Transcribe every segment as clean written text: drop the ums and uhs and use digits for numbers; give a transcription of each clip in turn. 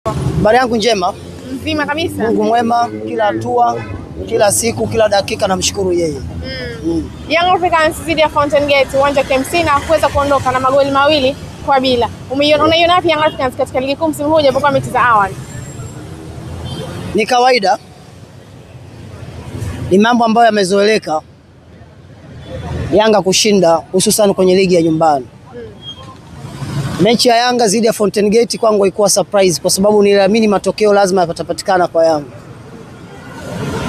Habari yangu njema. Mzima kabisa. Mungu mwema, kila hatua, kila siku, kila dakika namshukuru yeye. Young Africans dhidi ya Fountain Gate uwanja KMC na kuweza kuondoka na magoli 2-0. Unaiona wapi Young Africans katika ligi kuu msimu huu japokuwa mechi za awali? Ni kawaida. Ni mambo ambayo yamezoeleka Yanga kushinda hususan kwenye ligi ya nyumbani. Mechi ya Yanga dhidi ya Fountain Gate kwangu ilikuwa surprise kwa sababu niliamini matokeo lazima yatapatikana kwa Yanga.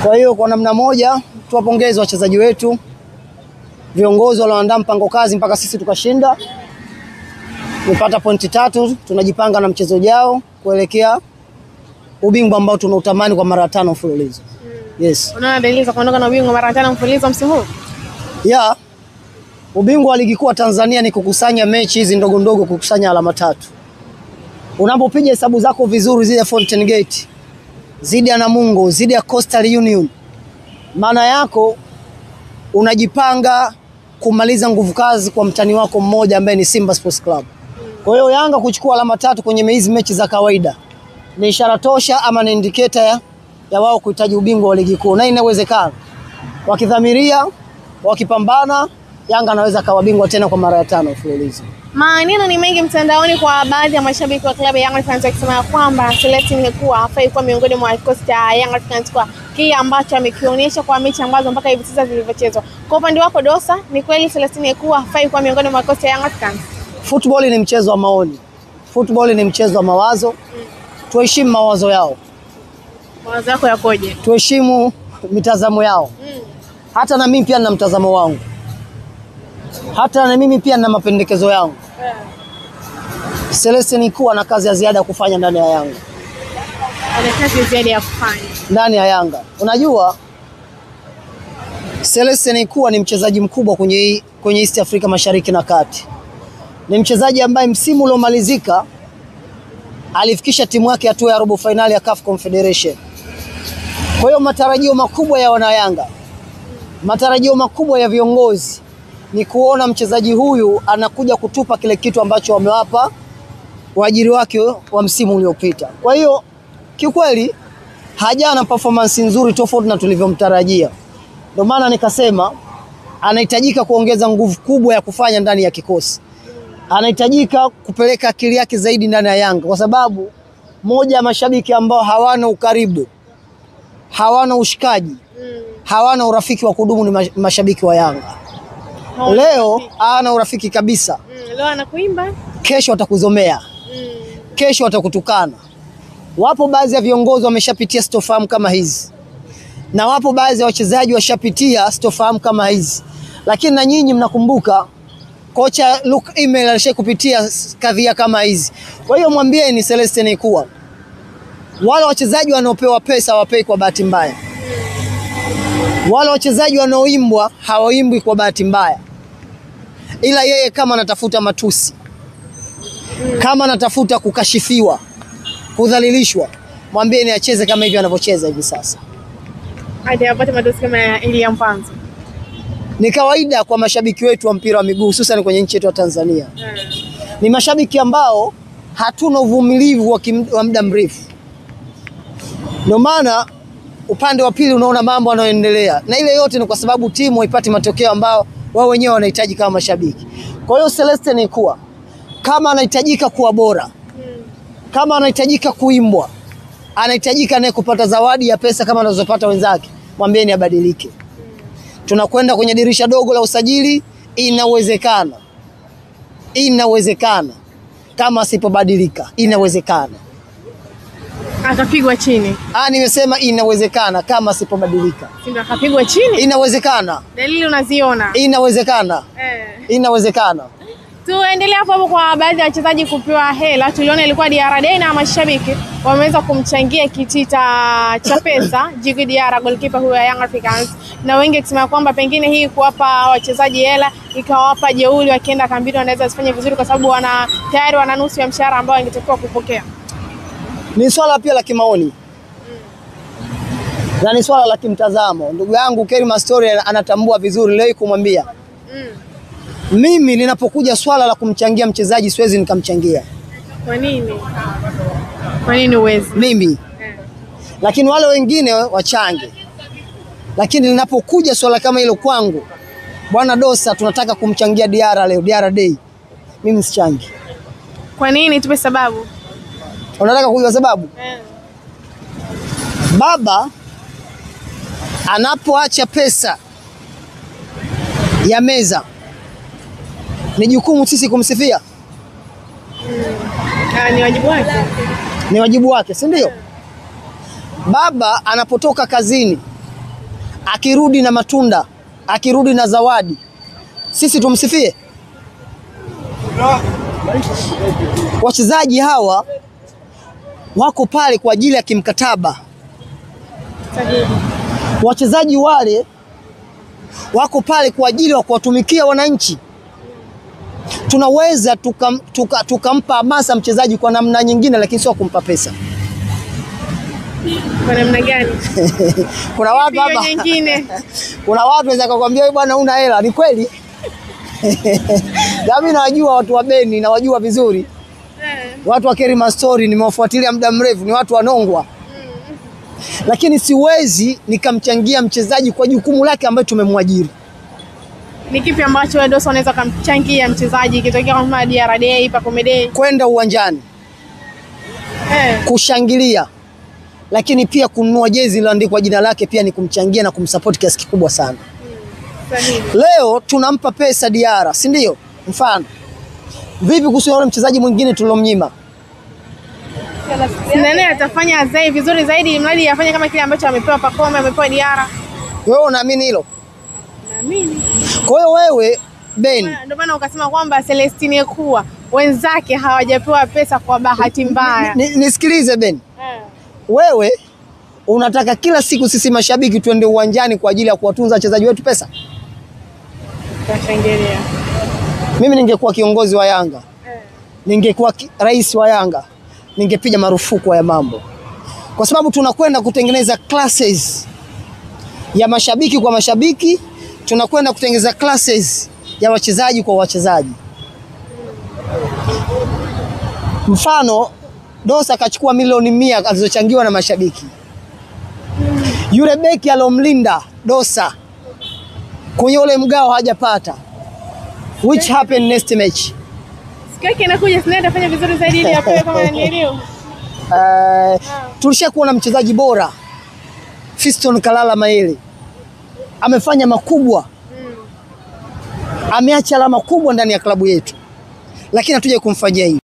Kwa hiyo kwa namna moja tuwapongeze wachezaji wetu, viongozi walioandaa mpango kazi mpaka sisi tukashinda. Tumepata pointi 3, tunajipanga na mchezo ujao kuelekea ubingwa ambao tunautamani kwa mara 5 mfululizo. Yes. Unaona dalili za kuondoka na ubingwa mara 5 mfululizo msimu huu? Yeah. Ubingwa wa ligi kuu wa Tanzania ni kukusanya mechi hizi ndogo ndogo, kukusanya alama 3. Unapopiga hesabu zako vizuri zile Fountain Gate, zidi ya Namungo, zidi ya Coastal Union, maana yako unajipanga kumaliza nguvu kazi kwa mtani wako mmoja ambaye ni Simba Sports Club. Kwa hiyo Yanga kuchukua alama 3 kwenye hizi mechi za kawaida ni ishara tosha ama ni indicator ya wao kuhitaji ubingwa wa ligi kuu, na inawezekana. Wakidhamiria, wakipambana, Yanga anaweza kawa bingwa tena kwa mara ya 5 mfululizo. Maneno ni mengi mtandaoni kwa baadhi ya mashabiki wa klabu ya Young Africans wakisema kwamba Celestine Ekua hafai kuwa miongoni mwa kikosi cha Young Africans kwa kile ambacho amekionyesha kwa mechi ambazo mpaka hivi sasa zilivyochezwa. Kwa upande wako Dosa, ni kweli Celestine Ekua hafai kuwa miongoni mwa kikosi cha Young Africans? Football ni mchezo wa maoni. Football ni mchezo wa mawazo. Tuheshimu mawazo yao. Mawazo yako yakoje? Tuheshimu mitazamo yao. Hata na mimi pia nina mtazamo wangu. Hata na mimi pia nina mapendekezo yangu. Celestine Ekua na kazi ya ziada kufanya ndani ya Yanga. Ana kazi ya ziada ya kufanya ndani ya Yanga. Unajua Celestine Ekua ni mchezaji mkubwa kwenye East Africa Mashariki na Kati. Ni mchezaji ambaye msimu uliomalizika alifikisha timu yake hatua ya robo finali ya CAF Confederation. Kwa hiyo matarajio makubwa ya wana Yanga, matarajio makubwa ya viongozi ni kuona mchezaji huyu anakuja kutupa kile kitu ambacho wamewapa waajiri wake wa msimu uliopita. Kwa hiyo kiukweli hajana performance nzuri tofauti na tulivyomtarajia. Ndio maana nikasema anahitajika kuongeza nguvu kubwa ya kufanya ndani ya kikosi. Anahitajika kupeleka akili yake zaidi ndani ya Yanga kwa sababu moja ya mashabiki ambao hawana ukaribu, hawana ushikaji, hawana urafiki wa kudumu ni mashabiki wa Yanga. Leo ana urafiki kabisa. Leo anakuimba, kesho atakuzomea. Kesho atakutukana. Wapo baadhi ya viongozi wameshapitia sitofahamu kama hizi. Na wapo baadhi ya wachezaji washapitia sitofahamu kama hizi. Lakini na nyinyi mnakumbuka kocha Luke Email alishakupitia kadhia kama hizi. Kwa hiyo mwambieni Celestine Ekua, wale wachezaji wanaopewa pesa hawapei kwa bahati mbaya. Wale wachezaji wanaoimbwa hawaimbwi kwa bahati mbaya. Ila yeye kama anatafuta matusi, kama anatafuta kukashifiwa, kudhalilishwa, mwambieni acheze kama hivi anavyocheza hivi sasa. hadi apate matusi kama Elia Mpanzu. Ni kawaida kwa mashabiki wetu wa mpira wa miguu hususan kwenye nchi yetu ya Tanzania. Ni mashabiki ambao hatuna uvumilivu wa muda mrefu. Ndio maana upande wa pili unaona mambo yanayoendelea. Na ile yote ni kwa sababu timu haipati matokeo ambao wao wenyewe wanahitaji kama mashabiki. Kwa hiyo Celestine Ekua kama anahitajika kuwa bora, kama anahitajika kuimbwa, anahitajika naye kupata zawadi ya pesa kama anazopata wenzake, mwambieni abadilike. Tunakwenda kwenye dirisha dogo la usajili, inawezekana. Inawezekana. Kama asipobadilika, inawezekana atapigwa chini. Nimesema inawezekana kama asipobadilika. Simba akapigwa chini? Inawezekana. Dalili unaziona? Inawezekana. Inawezekana. Tuendelee hapo kwa baadhi ya wachezaji kupewa hela. Tuliona ilikuwa Diarra Day na mashabiki wameweza kumchangia kitita cha pesa Djigui Diarra, goalkeeper huyo ya Young Africans, na wengi wakisema kwamba pengine hii kuwapa wachezaji hela ikawapa jeuri, wakienda kambini wanaweza kufanya vizuri kwa sababu tayari wana nusu ya mshahara ambao ingetakiwa kupokea. Ni swala pia la kimaoni. Na ni swala la kimtazamo. Ndugu yangu Kerima Story anatambua vizuri leo kumwambia. Mimi ninapokuja swala la kumchangia mchezaji siwezi nikamchangia. Kwa nini? Kwa nini uwezi? Mimi. Lakini wale wengine wachange. Lakini linapokuja swala kama hilo kwangu, Bwana Dosa tunataka kumchangia Diarra leo, Diarra Day, mimi sichangi. Kwa nini? Tupe sababu. Unataka kujua sababu? Baba anapoacha pesa ya meza, ni jukumu sisi kumsifia. Ni wajibu wake. Ni wajibu wake, si ndio? Baba anapotoka kazini, akirudi na matunda, akirudi na zawadi, sisi tumsifie? Wachezaji hawa wako pale kwa ajili ya kimkataba. Wachezaji wale wako pale kwa ajili ya kuwatumikia wananchi. Tunaweza tukampa hamasa mchezaji kwa namna nyingine, lakini sio kumpa pesa. Kwa namna gani? Kuna watu hapa nyingine. Kuna watu waweza kukwambia wewe bwana una hela, ni kweli? Mimi nawajua watu wa Beni, nawajua vizuri. Watu wa Kerima Story nimewafuatilia muda mrefu, ni watu wanongwa. Lakini siwezi nikamchangia mchezaji kwa jukumu lake ambayo tumemwajiri. Ni kipi ambacho wewe Dosa unaweza kumchangia mchezaji ikitokea kama Diarra Day, Pacome Day? Kwenda uwanjani. Kushangilia. Lakini pia kununua jezi iliyoandikwa jina lake pia ni kumchangia na kumsupport kiasi kikubwa sana. Leo tunampa pesa Diarra, si ndio? Mfano. Vipi kuhusu yule mchezaji mwingine tulomnyima? Nani atafanya zaidi vizuri zaidi mradi afanye kama kile ambacho amepewa Pacome, amepewa Diarra? Wewe unaamini hilo? Naamini. Kwa hiyo wewe Ben, ndio maana ukasema kwamba Celestine kuwa wenzake hawajapewa pesa kwa bahati mbaya. Nisikilize Ben. Wewe unataka kila siku sisi mashabiki tuende uwanjani kwa ajili ya kuwatunza wachezaji wetu pesa? Tashangilia. Mimi ningekuwa kiongozi wa Yanga, ningekuwa rais wa Yanga, ningepiga marufuku ya mambo. Kwa sababu tunakwenda kutengeneza classes ya mashabiki kwa mashabiki, tunakwenda kutengeneza classes ya wachezaji kwa wachezaji. Mfano, Dosa akachukua milioni 100 alizochangiwa na mashabiki. Yule beki alomlinda Dosa kwenye ule mgao hajapata. Which happened next match? Siku yake inakuja sina atafanya vizuri zaidi ili apewe kama nilio. Tulishakuwa na mchezaji bora Fiston Kalala Mayele. Amefanya makubwa. Ameacha alama kubwa ndani ya klabu yetu. Lakini hatuje kumfanyia hivi.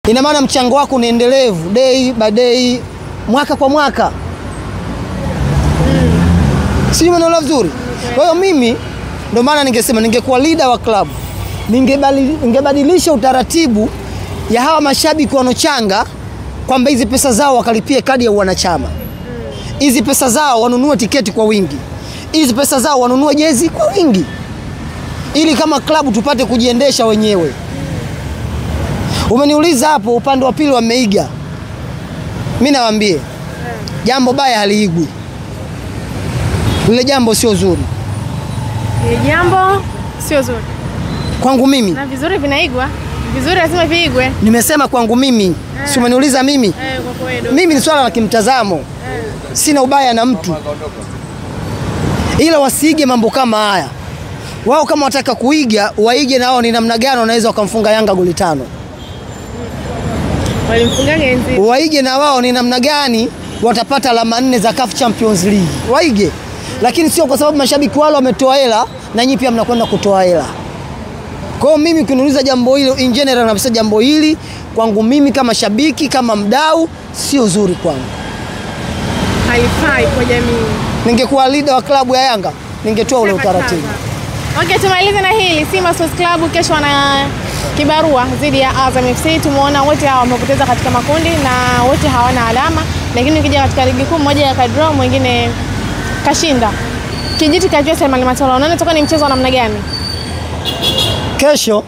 ina maana mchango wako ni endelevu day by day, mwaka kwa mwaka. Sio maneno vizuri. Kwa hiyo mimi ndio maana ningesema ningekuwa leader wa club, ningebadilisha utaratibu ya hawa mashabiki wanochanga kwamba hizi pesa zao wakalipie kadi ya wanachama. Hizi pesa zao wanunue tiketi kwa wingi. Hizi pesa zao wanunue jezi kwa wingi. Ili kama klabu tupate kujiendesha wenyewe. Umeniuliza hapo upande wa pili wameiga. Mimi nawaambie jambo baya haliigwi. Lile jambo sio zuri. Ile jambo sio zuri. Kwangu mimi. Na vizuri vinaigwa. Vizuri lazima viigwe. Nimesema kwangu mimi. Si umeniuliza mimi? Kwa kweli. Mimi ni swala la kimtazamo. Sina ubaya na mtu. Ila wasiige mambo kama haya. Wao kama wataka kuiga, waige na wao ni namna gani wanaweza wakamfunga Yanga goli 5. Walimfunga Genzi. Waige na wao ni namna gani watapata alama 4 za CAF Champions League. Waige. Lakini sio kwa sababu mashabiki wale wametoa hela na nyinyi pia mnakwenda kutoa hela. Kwa hiyo mimi kuniuliza jambo hilo in general, na jambo hili kwangu mimi kama shabiki, kama mdau, sio zuri kwangu. Haifai kwa jamii. Ningekuwa leader wa klabu ya Yanga, ningetoa ule utaratibu. Okay, tumalize na hili. Simba Sports Club kesho wana kibarua dhidi ya Azam FC. Tumeona wote hao wamepoteza katika makundi na wote hawana alama, lakini ukija katika ligi kuu mmoja ya kadraw, mwingine kashinda. Kijiti kajua Salman Matola. Unaona toka ni mchezo wa namna gani? Kesho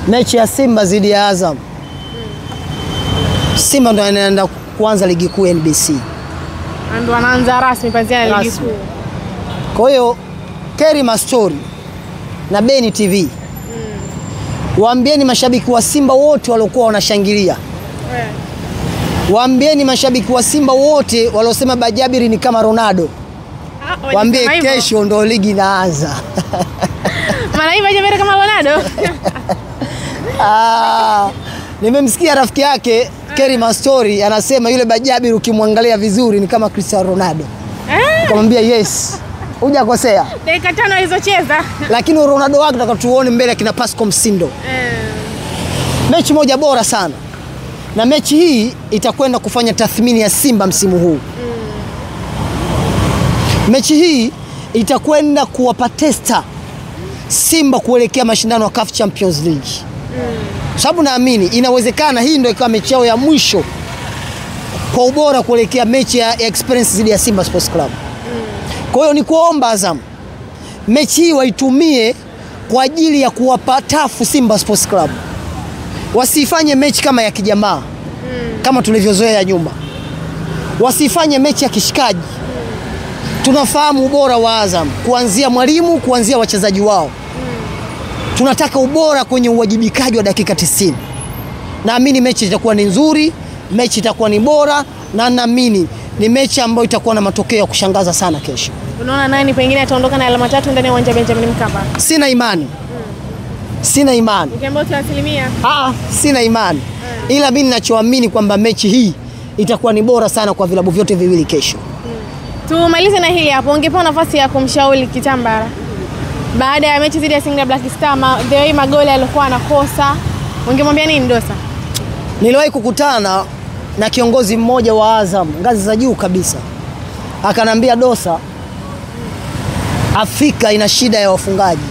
mechi ya Simba dhidi ya Azam. Simba ndo anaenda kuanza ligi kuu NBC. Ndo anaanza rasmi pazia ligi kuu. Kwa hiyo Kerima Story na Beni TV. Waambieni mashabiki wa Simba wote waliokuwa wanashangilia. Waambieni mashabiki wa Simba wote waliosema Bajabiri ni kama Ronaldo. Waambie kesho ndo ligi inaanza. Maana hivi Bajabiri kama Ronaldo? Nimemsikia rafiki yake Kerima Story anasema yule Bajabiri ukimwangalia vizuri ni kama Cristiano Ronaldo. Nikamwambia yes. Hujakosea. Dakika 5 alizocheza. Lakini Ronaldo wake nataka tuone mbele kina Pasco Msindo. Mechi moja bora sana. Na mechi hii itakwenda kufanya tathmini ya Simba msimu huu. Mechi hii itakwenda kuwapa testa Simba kuelekea mashindano ya CAF Champions League. Sababu naamini inawezekana hii ndio ikawa mechi yao ya mwisho kwa ubora kuelekea mechi ya experience dhidi ya Simba Sports Club. Kwa hiyo ni kuomba Azam mechi hii waitumie kwa ajili ya kuwapa tafu Simba Sports Club. Wasifanye mechi kama ya kijamaa kama tulivyozoea nyuma. Wasifanye mechi ya kishikaji. Tunafahamu ubora wa Azam kuanzia mwalimu, kuanzia wachezaji wao. Tunataka ubora kwenye uwajibikaji wa dakika 90. Naamini mechi itakuwa ni nzuri, mechi itakuwa ni bora, na naamini ni mechi ambayo itakuwa na matokeo ya kushangaza sana kesho. Unaona nani pengine ataondoka na alama 3 ndani ya uwanja Benjamin Mkapa? Sina imani. Sina imani. Ukiambia tu asilimia? Sina imani. Ila mimi ninachoamini kwamba mechi hii itakuwa ni bora sana kwa vilabu vyote viwili kesho. Tumalize na hili hapo. Ungepewa nafasi ya kumshauri Kitambara baada ya mechi dhidi ya Singida Black Star, the way magoli alikuwa anakosa, ungemwambia nini Dosa? Niliwahi kukutana na kiongozi mmoja wa Azam ngazi za juu kabisa. Akanambia, Dosa, Afrika ina shida ya wafungaji.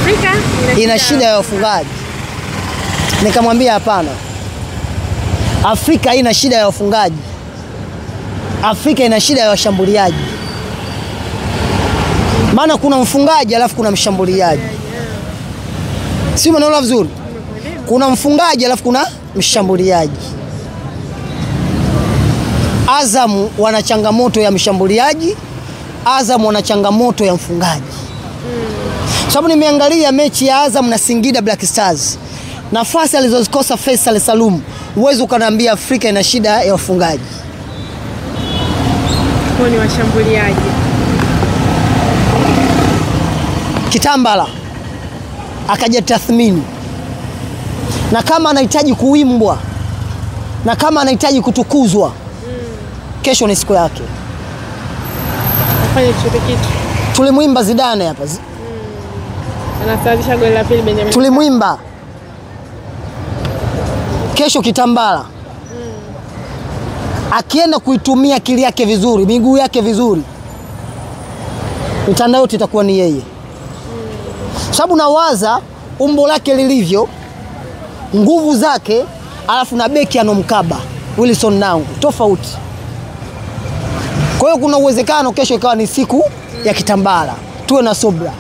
Afrika ina shida ya wafungaji. Nikamwambia hapana. Afrika haina shida ya wafungaji. Afrika ina shida ya washambuliaji. Maana kuna mfungaji alafu kuna mshambuliaji. Sio unaona vizuri? Kuna mfungaji alafu kuna mshambuliaji. Azam wana changamoto ya mshambuliaji, Azam wana changamoto ya mfungaji. Sababu nimeangalia mechi ya Azam na Singida Black Stars. Nafasi alizozikosa Faisal Salum, uwezo ukaniambia Afrika ina shida ya wafungaji. Kwa ni washambuliaji. Kitambala akaja tathmini. Na kama anahitaji kuimbwa, na kama anahitaji kutukuzwa, kesho ni siku yake. Afanye chochote kitu. Tulimuimba Zidane hapa. Anasababisha goli la pili Benjamin. Tulimuimba Kesho Kitambala akienda kuitumia akili yake vizuri, miguu yake vizuri, mitandao yote itakuwa ni yeye. Sababu nawaza umbo lake lilivyo, nguvu zake, alafu na beki anomkaba Wilson Nangu tofauti. Kwa hiyo kuna uwezekano kesho ikawa ni siku ya Kitambala. Tuwe na subra.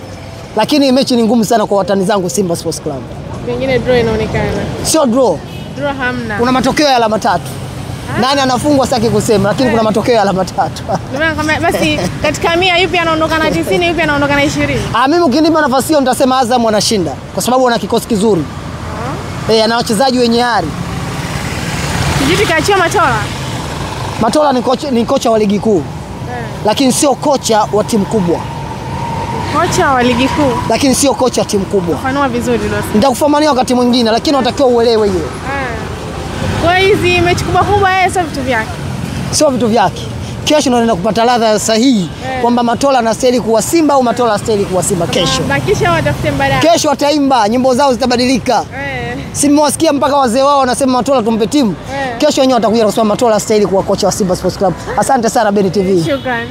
Lakini mechi ni ngumu sana kwa watani zangu Simba Sports Club. Pengine draw inaonekana. Sio draw. Draw hamna. Kuna matokeo ya alama 3. Nani anafungwa sitaki kusema, lakini kuna matokeo ya alama 3. Basi katika 100 yupi anaondoka na 90, yupi anaondoka na 20? Mimi ukinipa nafasi hiyo nitasema Azam wanashinda kwa sababu wana kikosi kizuri. Ana wachezaji wenye ari. Kijiti kaachia Matola. Matola ni kocha wa ligi kuu. Lakini sio kocha wa timu kubwa. Kocha wa ligi kuu. Lakini sio kocha wa timu kubwa. Fafanua vizuri Dosi. Nitakufahamisha wakati mwingine, lakini unatakiwa uelewe hiyo. Kwa hizi mechi kubwa sio vitu vyake. Sio vitu vyake. Kesho naenda kupata ladha sahihi kwamba Matola anastahili kuwa Simba au Matola anastahili kuwa Simba kesho. Bakisha watafute mbadala. Kesho wataimba, nyimbo zao zitabadilika. Simewasikia mpaka wazee wao wanasema Matola tumpe timu. Kesho wenyewe watakuja kusema Matola anastahili kuwa kocha wa Simba Sports Club. Asante sana Beni TV. Shukrani.